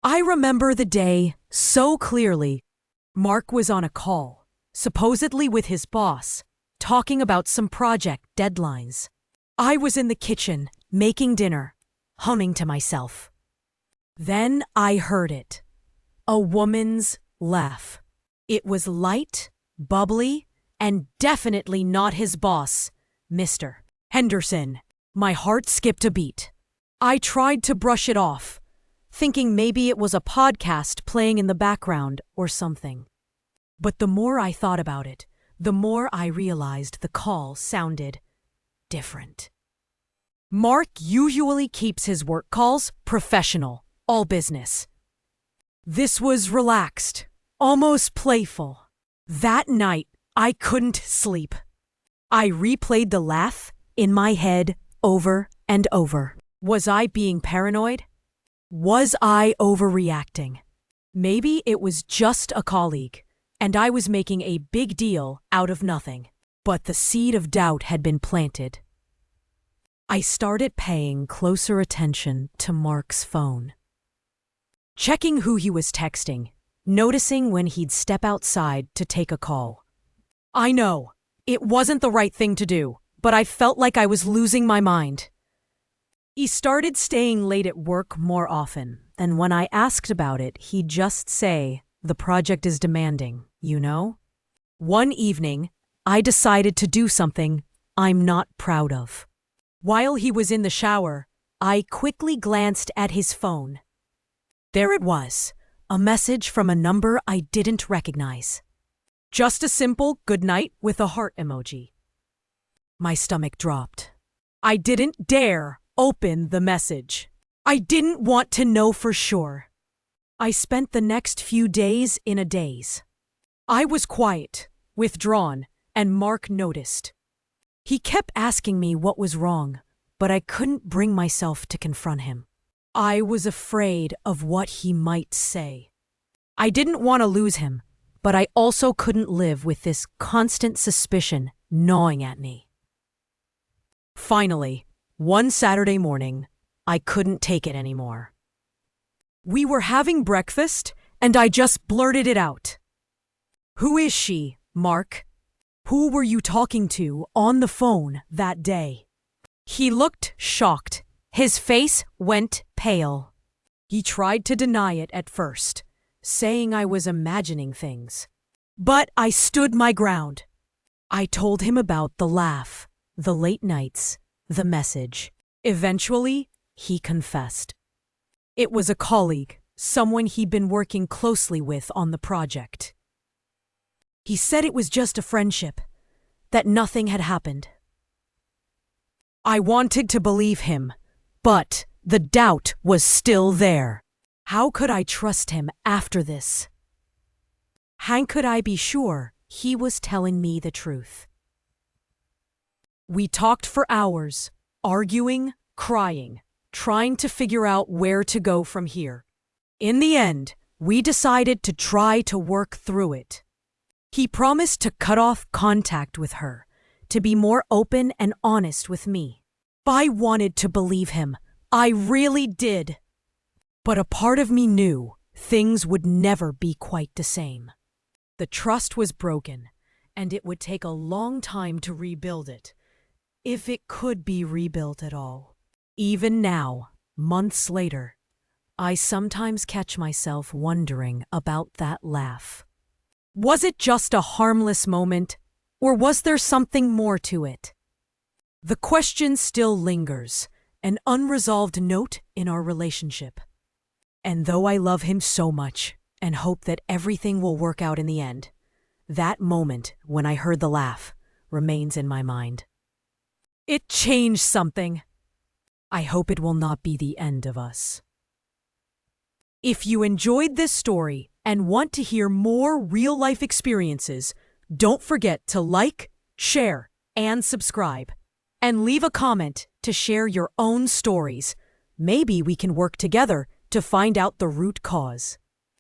I remember the day so clearly. Mark was on a call, supposedly with his boss, talking about some project deadlines. I was in the kitchen, making dinner, humming to myself. Then I heard it. A woman's laugh. It was light, bubbly, and definitely not his boss, Mr. Henderson. My heart skipped a beat. I tried to brush it off, thinking maybe it was a podcast playing in the background or something. But the more I thought about it, the more I realized the call sounded different. Mark usually keeps his work calls professional, all business. This was relaxed, almost playful. That night, I couldn't sleep. I replayed the laugh in my head over and over. Was I being paranoid? Was I overreacting? Maybe it was just a colleague, and I was making a big deal out of nothing. But the seed of doubt had been planted. I started paying closer attention to Mark's phone. Checking who he was texting, noticing when he'd step outside to take a call. I know, it wasn't the right thing to do, but I felt like I was losing my mind. He started staying late at work more often, and when I asked about it, he'd just say, "The project is demanding, you know?" One evening, I decided to do something I'm not proud of. While he was in the shower, I quickly glanced at his phone. There it was, a message from a number I didn't recognize. Just a simple good night with a heart emoji. My stomach dropped. I didn't dare open the message. I didn't want to know for sure. I spent the next few days in a daze. I was quiet, withdrawn, and Mark noticed. He kept asking me what was wrong, but I couldn't bring myself to confront him. I was afraid of what he might say. I didn't want to lose him, but I also couldn't live with this constant suspicion gnawing at me. Finally, one Saturday morning, I couldn't take it anymore. We were having breakfast, and I just blurted it out. "Who is she, Mark? Who were you talking to on the phone that day?" He looked shocked. His face went pale. He tried to deny it at first, saying I was imagining things. But I stood my ground. I told him about the laugh, the late nights, the message. Eventually, he confessed. It was a colleague, someone he'd been working closely with on the project. He said it was just a friendship, that nothing had happened. I wanted to believe him, but the doubt was still there. How could I trust him after this? How could I be sure he was telling me the truth? We talked for hours, arguing, crying, trying to figure out where to go from here. In the end, we decided to try to work through it. He promised to cut off contact with her, to be more open and honest with me. I wanted to believe him. I really did. But a part of me knew things would never be quite the same. The trust was broken, and it would take a long time to rebuild it, if it could be rebuilt at all. Even now, months later, I sometimes catch myself wondering about that laugh. Was it just a harmless moment, or was there something more to it? The question still lingers, an unresolved note in our relationship. And though I love him so much and hope that everything will work out in the end, that moment when I heard the laugh remains in my mind. It changed something. I hope it will not be the end of us. If you enjoyed this story and want to hear more real-life experiences, don't forget to like, share, and subscribe. And leave a comment to share your own stories. Maybe we can work together to find out the root cause.